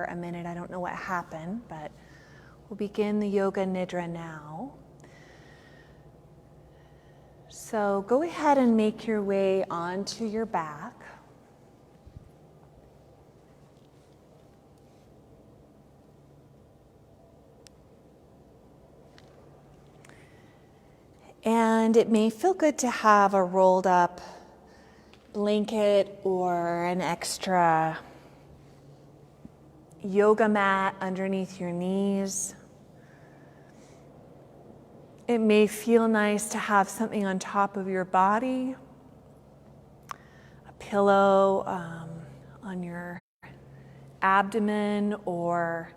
a minute. I don't know what happened, but we'll begin the Yoga Nidra now. So go ahead and make your way onto your back. And it may feel good to have a rolled up blanket or an extra yoga mat underneath your knees. It may feel nice to have something on top of your body, a pillow on your abdomen or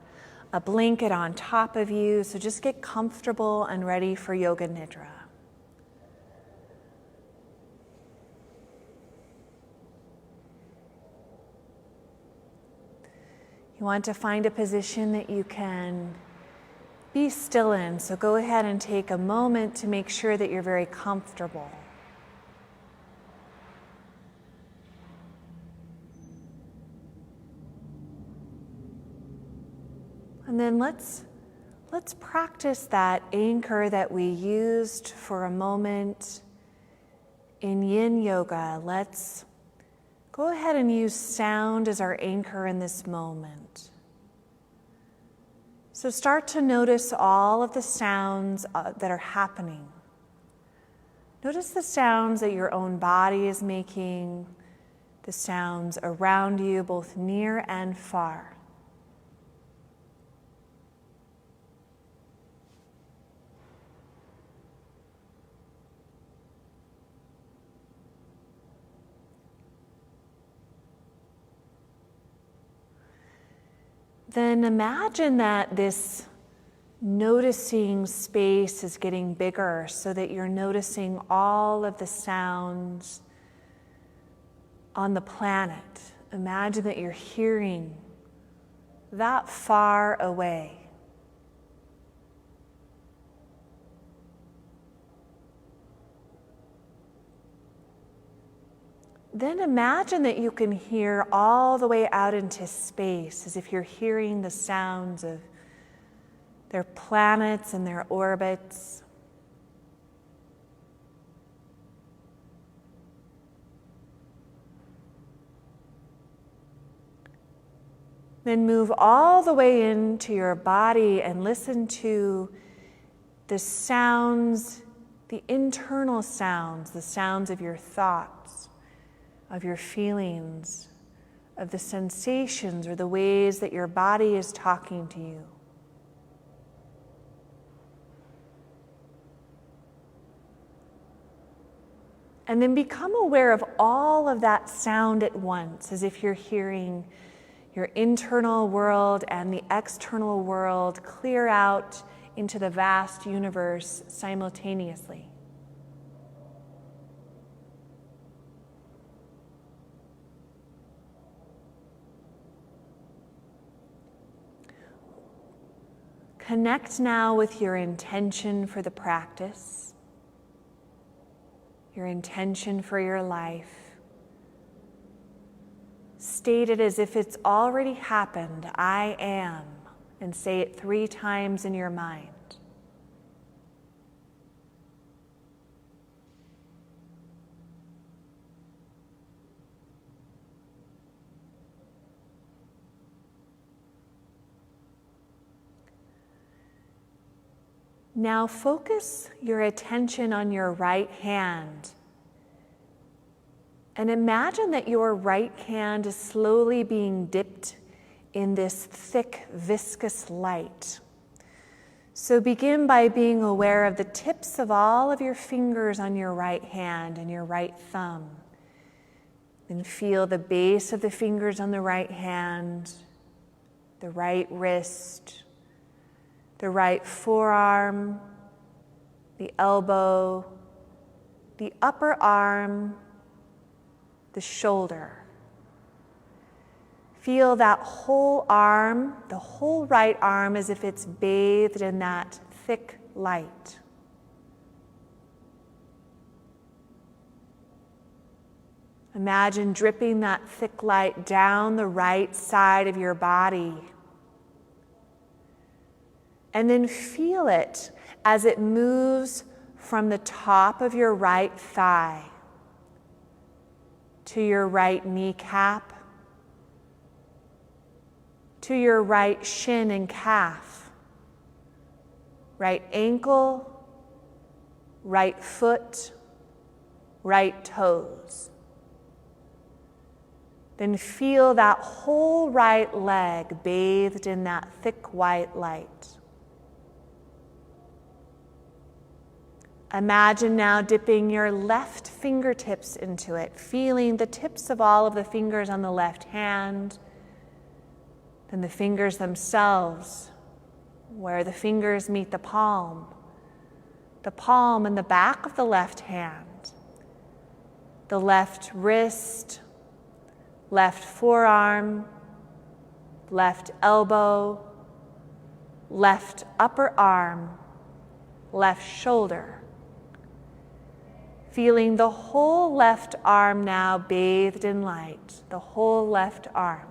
a blanket on top of you. So just get comfortable and ready for Yoga Nidra. You want to find a position that you can be still in. So go ahead and take a moment to make sure that you're very comfortable. And then let's practice that anchor that we used for a moment in Yin Yoga. Let's go ahead and use sound as our anchor in this moment. So start to notice all of the sounds that are happening. Notice the sounds that your own body is making, the sounds around you, both near and far. Then imagine that this noticing space is getting bigger so that you're noticing all of the sounds on the planet. Imagine that you're hearing that far away. Then imagine that you can hear all the way out into space, as if you're hearing the sounds of their planets and their orbits. Then move all the way into your body and listen to the sounds, the internal sounds, the sounds of your thoughts, of your feelings, of the sensations or the ways that your body is talking to you. And then become aware of all of that sound at once, as if you're hearing your internal world and the external world clear out into the vast universe simultaneously. Connect now with your intention for the practice, your intention for your life. State it as if it's already happened, I am, and say it 3 times in your mind. Now focus your attention on your right hand and imagine that your right hand is slowly being dipped in this thick, viscous light. So begin by being aware of the tips of all of your fingers on your right hand and your right thumb. Then feel the base of the fingers on the right hand, the right wrist, the right forearm, the elbow, the upper arm, the shoulder. Feel that whole arm, the whole right arm, as if it's bathed in that thick light. Imagine dripping that thick light down the right side of your body. And then feel it as it moves from the top of your right thigh to your right kneecap, to your right shin and calf, right ankle, right foot, right toes. Then feel that whole right leg bathed in that thick white light. Imagine now dipping your left fingertips into it, feeling the tips of all of the fingers on the left hand, then the fingers themselves, where the fingers meet the palm and the back of the left hand, the left wrist, left forearm, left elbow, left upper arm, left shoulder. Feeling the whole left arm now bathed in light, the whole left arm.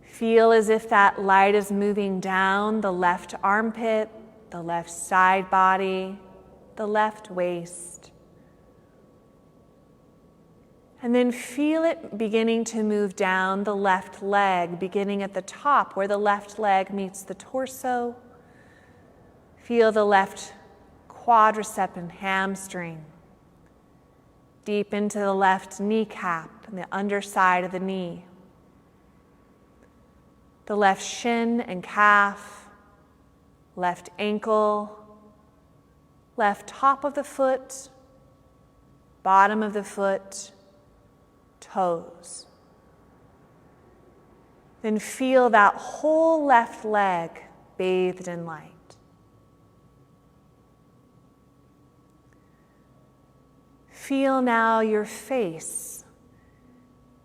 Feel as if that light is moving down the left armpit, the left side body, the left waist. And then feel it beginning to move down the left leg, beginning at the top where the left leg meets the torso. Feel the left quadricep and hamstring, deep into the left kneecap and the underside of the knee. The left shin and calf, left ankle, left top of the foot, bottom of the foot, toes. Then feel that whole left leg bathed in light. Feel now your face.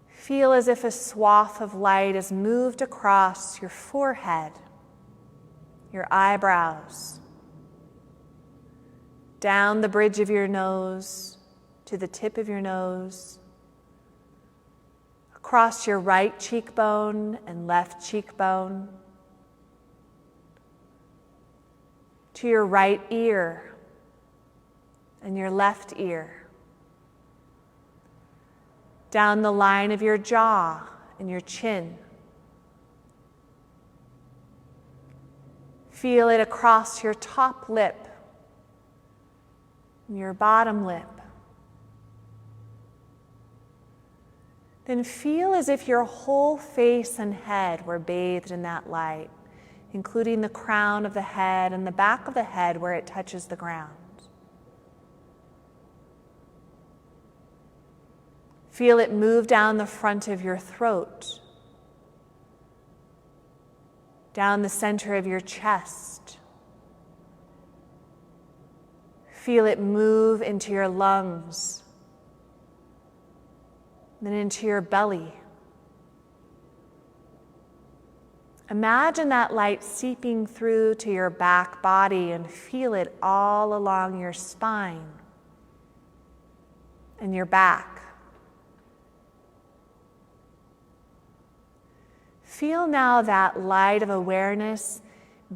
Feel as if a swath of light is moved across your forehead, your eyebrows, down the bridge of your nose to the tip of your nose, across your right cheekbone and left cheekbone, to your right ear and your left ear, down the line of your jaw and your chin. Feel it across your top lip and your bottom lip. Then feel as if your whole face and head were bathed in that light, including the crown of the head and the back of the head where it touches the ground. Feel it move down the front of your throat, down the center of your chest. Feel it move into your lungs, then into your belly. Imagine that light seeping through to your back body and feel it all along your spine and your back. Feel now that light of awareness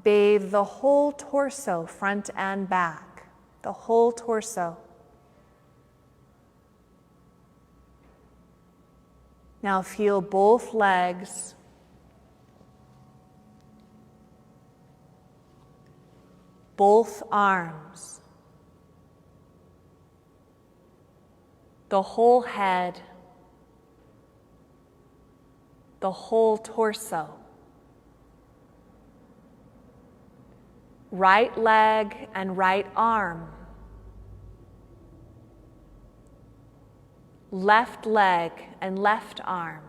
bathe the whole torso, front and back, the whole torso. Now feel both legs, both arms, the whole head, the whole torso. Right leg and right arm. Left leg and left arm.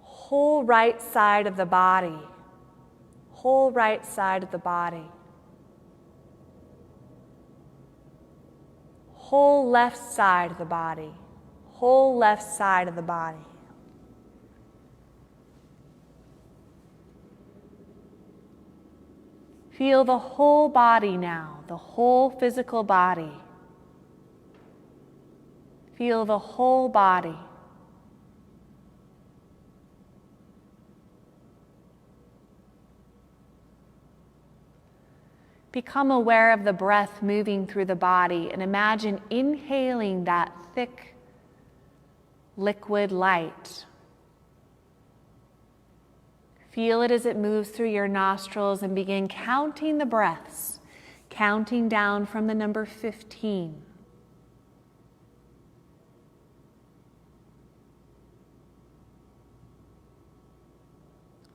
Whole right side of the body. Whole right side of the body. Whole left side of the body. Whole left side of the body. Feel the whole body now, the whole physical body. Feel the whole body. Become aware of the breath moving through the body and imagine inhaling that thick, liquid light. Feel it as it moves through your nostrils and begin counting the breaths, counting down from the number 15.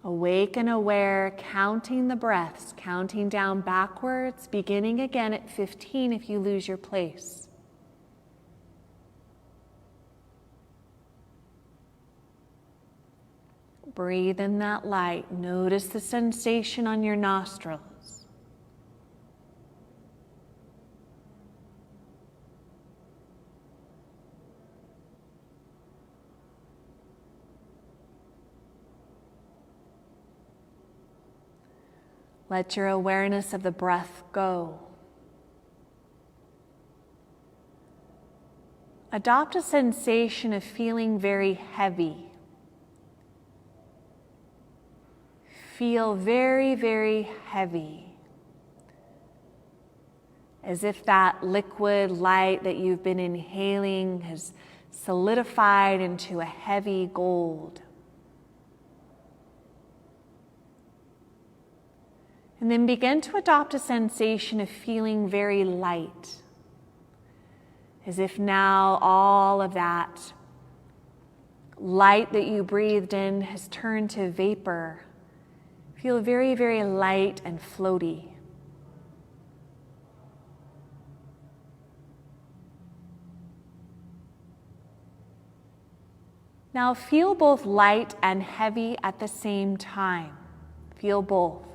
Awake and aware, counting the breaths, counting down backwards, beginning again at 15 if you lose your place. Breathe in that light. Notice the sensation on your nostrils. Let your awareness of the breath go. Adopt a sensation of feeling very heavy. Feel very, very heavy. As if that liquid light that you've been inhaling has solidified into a heavy gold. And then begin to adopt a sensation of feeling very light. As if now all of that light that you breathed in has turned to vapor. Feel very, very light and floaty. Now feel both light and heavy at the same time. Feel both.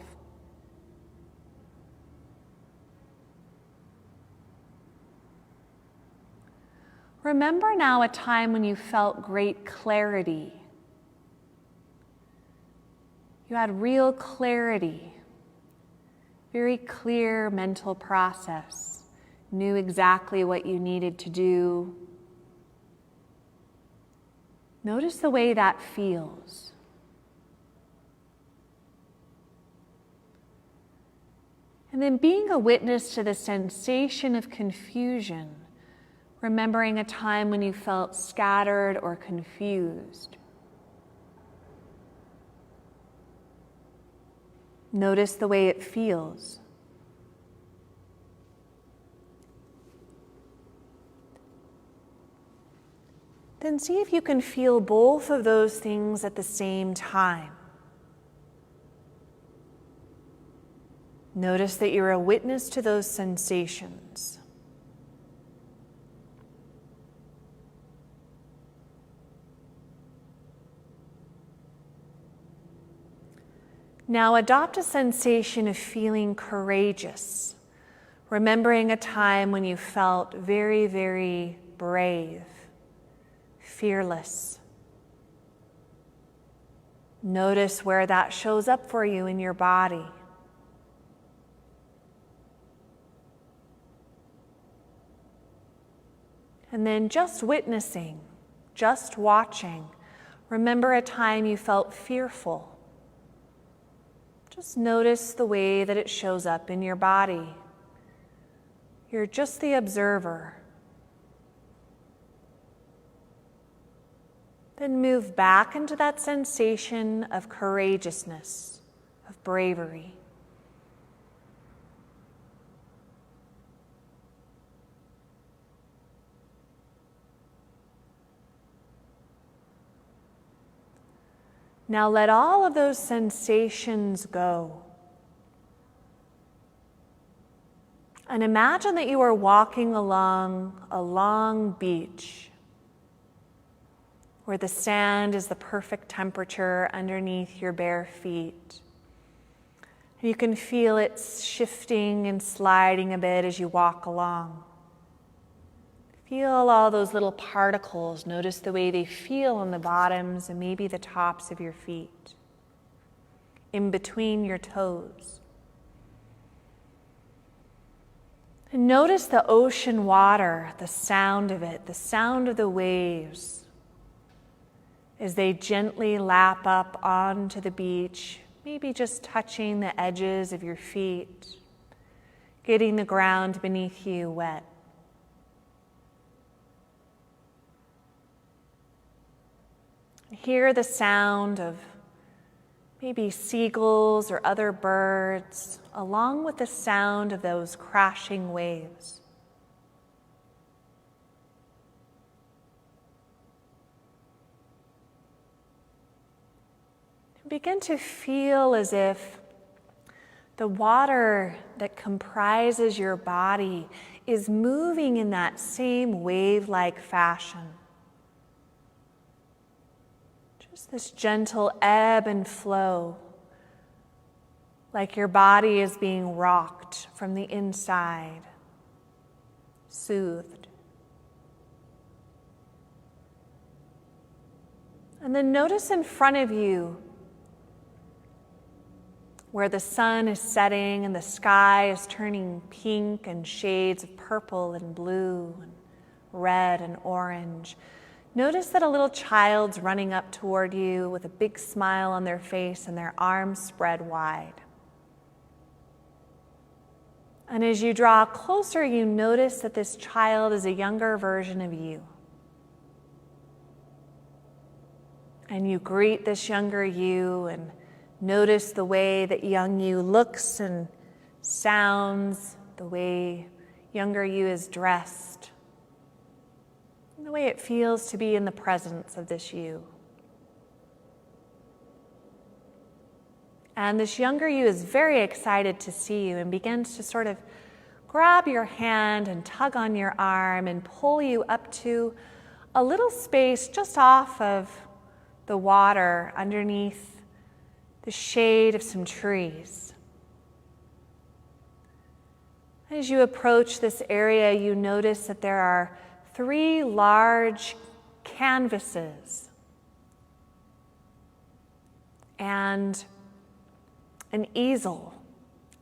Remember now a time when you felt great clarity. You had real clarity, very clear mental process, knew exactly what you needed to do. Notice the way that feels. And then being a witness to the sensation of confusion, remembering a time when you felt scattered or confused. Notice the way it feels. Then see if you can feel both of those things at the same time. Notice that you're a witness to those sensations. Now adopt a sensation of feeling courageous, remembering a time when you felt very, very brave, fearless. Notice where that shows up for you in your body. And then just witnessing, just watching. Remember a time you felt fearful. Just notice the way that it shows up in your body. You're just the observer. Then move back into that sensation of courageousness, of bravery. Now let all of those sensations go. And imagine that you are walking along a long beach where the sand is the perfect temperature underneath your bare feet. You can feel it shifting and sliding a bit as you walk along. Feel all those little particles. Notice the way they feel on the bottoms and maybe the tops of your feet, in between your toes. And notice the ocean water, the sound of it, the sound of the waves as they gently lap up onto the beach, maybe just touching the edges of your feet, getting the ground beneath you wet. Hear the sound of maybe seagulls or other birds, along with the sound of those crashing waves. Begin to feel as if the water that comprises your body is moving in that same wave-like fashion. Just this gentle ebb and flow, like your body is being rocked from the inside, soothed. And then notice in front of you where the sun is setting and the sky is turning pink and shades of purple and blue and red and orange. Notice that a little child's running up toward you with a big smile on their face and their arms spread wide. And as you draw closer, you notice that this child is a younger version of you. And you greet this younger you and notice the way that young you looks and sounds, the way younger you is dressed, and the way it feels to be in the presence of this you. And this younger you is very excited to see you and begins to sort of grab your hand and tug on your arm and pull you up to a little space just off of the water underneath the shade of some trees. As you approach this area, you notice that there are 3 large canvases and an easel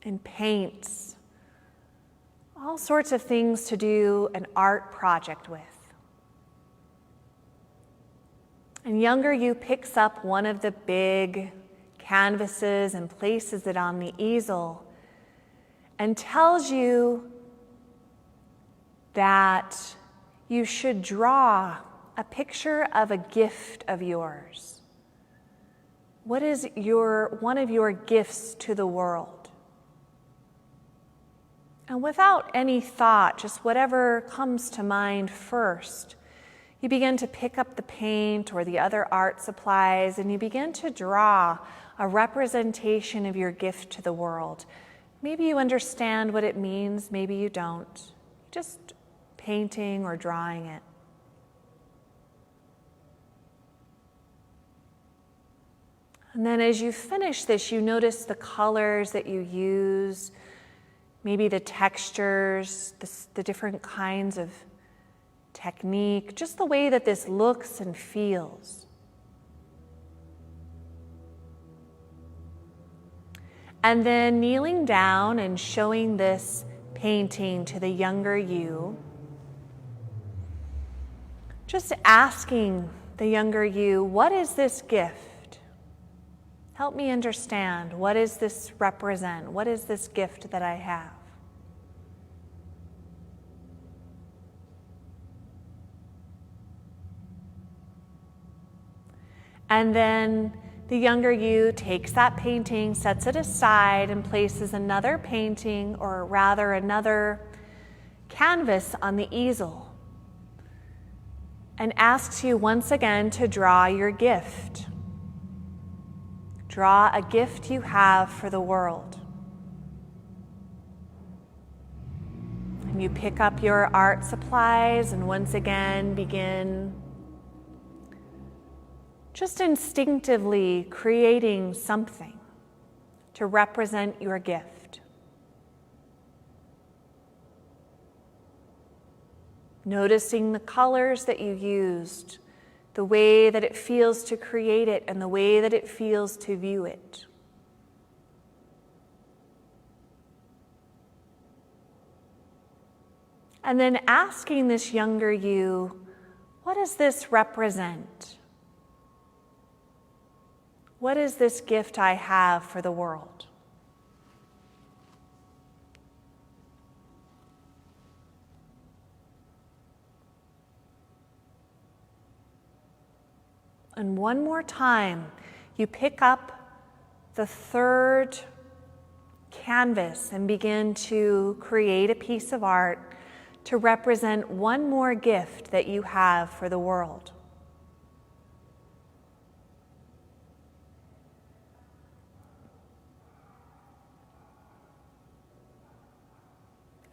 and paints, all sorts of things to do an art project with. And younger you picks up one of the big canvases and places it on the easel and tells you that you should draw a picture of a gift of yours. What is one of your gifts to the world? And without any thought, just whatever comes to mind first, you begin to pick up the paint or the other art supplies and you begin to draw a representation of your gift to the world. Maybe you understand what it means, maybe you don't. Just painting or drawing it. And then as you finish this, you notice the colors that you use, maybe the textures, the different kinds of technique, just the way that this looks and feels. And then kneeling down and showing this painting to the younger you, just asking the younger you, what is this gift? Help me understand. What does this represent? What is this gift that I have? And then the younger you takes that painting, sets it aside, and places another painting, or rather another canvas on the easel, and asks you once again to draw your gift. Draw a gift you have for the world. And you pick up your art supplies and once again begin just instinctively creating something to represent your gift. Noticing the colors that you used, the way that it feels to create it, and the way that it feels to view it. And then asking this younger you, what does this represent? What is this gift I have for the world? And one more time, you pick up the third canvas and begin to create a piece of art to represent one more gift that you have for the world.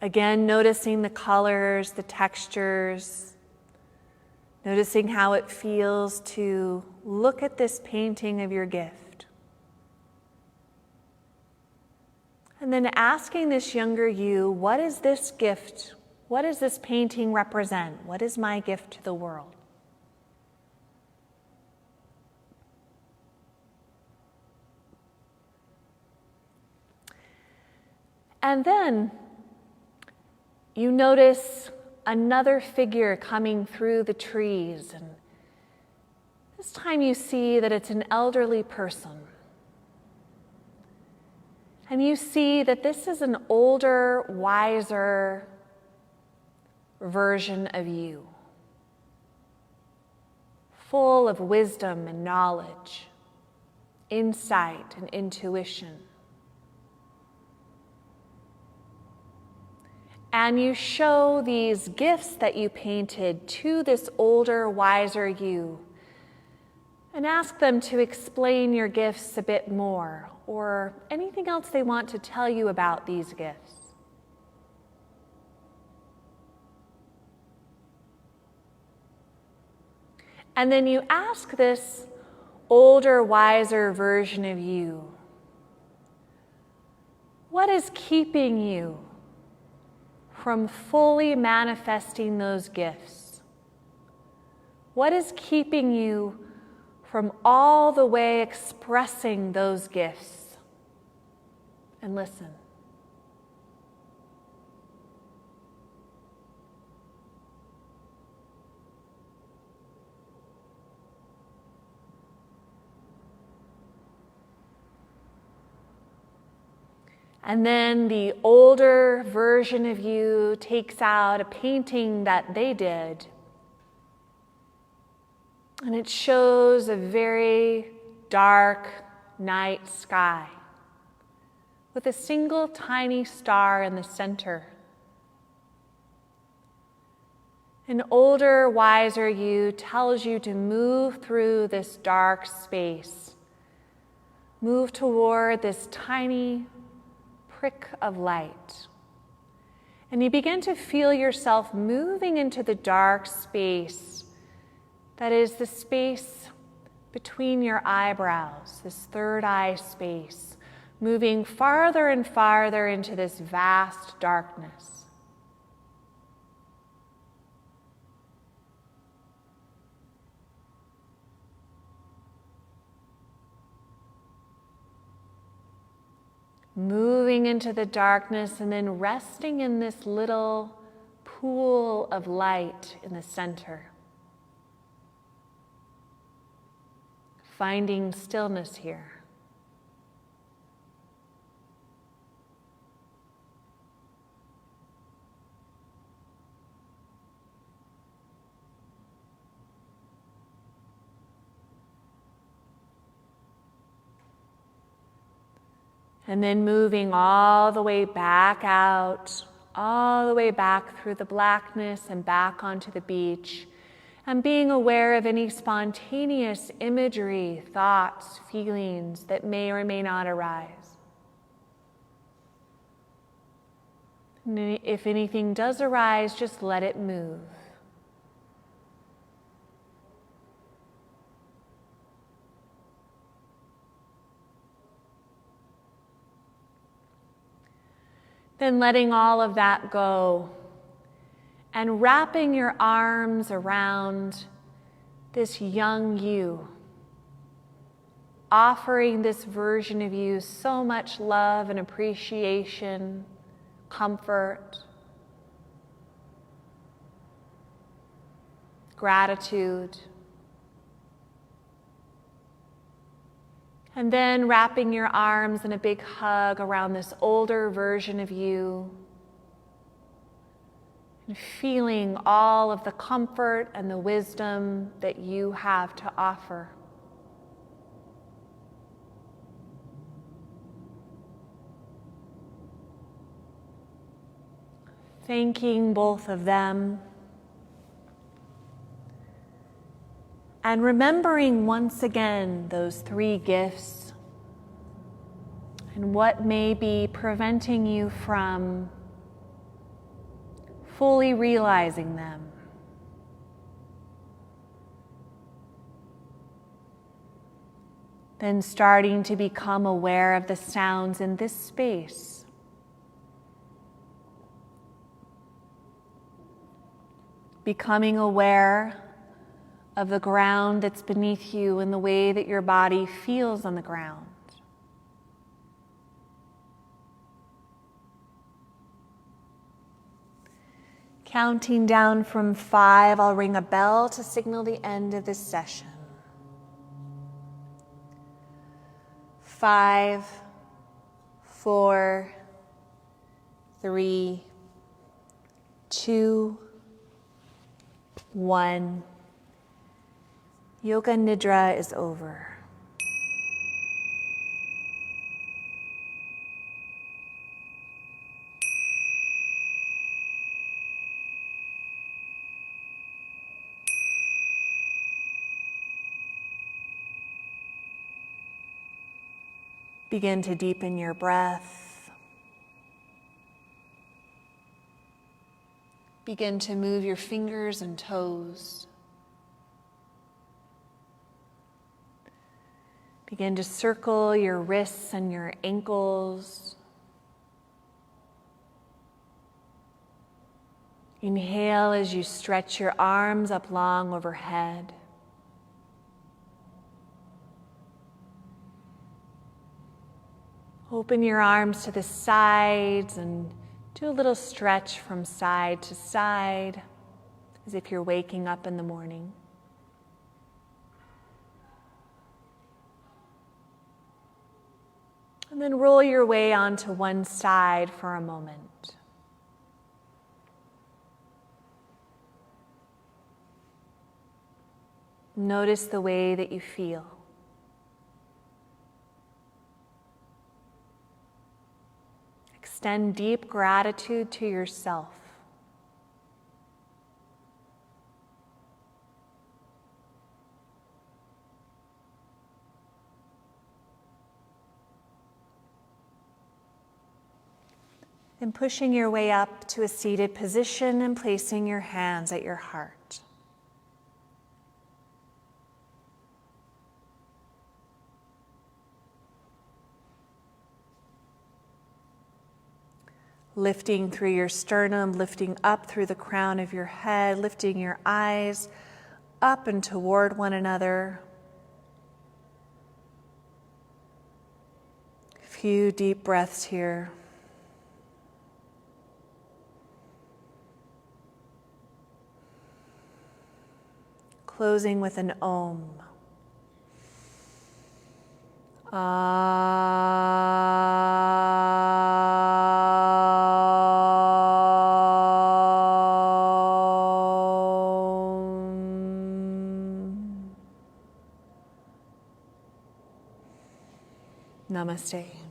Again, noticing the colors, the textures, noticing how it feels to look at this painting of your gift. And then asking this younger you, what is this gift? What does this painting represent? What is my gift to the world? And then you notice another figure coming through the trees, and this time you see that it's an elderly person. And you see that this is an older, wiser version of you, full of wisdom and knowledge, insight and intuition. And you show these gifts that you painted to this older, wiser you, and ask them to explain your gifts a bit more, or anything else they want to tell you about these gifts. And then you ask this older, wiser version of you, what is keeping you from fully manifesting those gifts? What is keeping you from all the way expressing those gifts? And listen. And then the older version of you takes out a painting that they did. And it shows a very dark night sky with a single tiny star in the center. An older, wiser you tells you to move through this dark space. Move toward this tiny prick of light. And you begin to feel yourself moving into the dark space that is the space between your eyebrows, this third eye space, moving farther and farther into this vast darkness. Moving into the darkness and then resting in this little pool of light in the center. Finding stillness here. And then moving all the way back out, all the way back through the blackness and back onto the beach, and being aware of any spontaneous imagery, thoughts, feelings that may or may not arise. And if anything does arise, just let it move. Then letting all of that go and wrapping your arms around this young you, offering this version of you so much love and appreciation, comfort. gratitude. And then wrapping your arms in a big hug around this older version of you, and feeling all of the comfort and the wisdom that you have to offer. Thanking both of them. And remembering once again those three gifts and what may be preventing you from fully realizing them. Then starting to become aware of the sounds in this space. Becoming aware of the ground that's beneath you and the way that your body feels on the ground. Counting down from 5, I'll ring a bell to signal the end of this session. 5, 4, 3, 2, 1. Yoga Nidra is over. Begin to deepen your breath. Begin to move your fingers and toes. Begin to circle your wrists and your ankles. Inhale as you stretch your arms up long overhead. Open your arms to the sides and do a little stretch from side to side as if you're waking up in the morning. And then roll your way onto one side for a moment. Notice the way that you feel. Extend deep gratitude to yourself. Then pushing your way up to a seated position and placing your hands at your heart. Lifting through your sternum, lifting up through the crown of your head, lifting your eyes up and toward one another. A few deep breaths here. Closing with an Om. Namaste.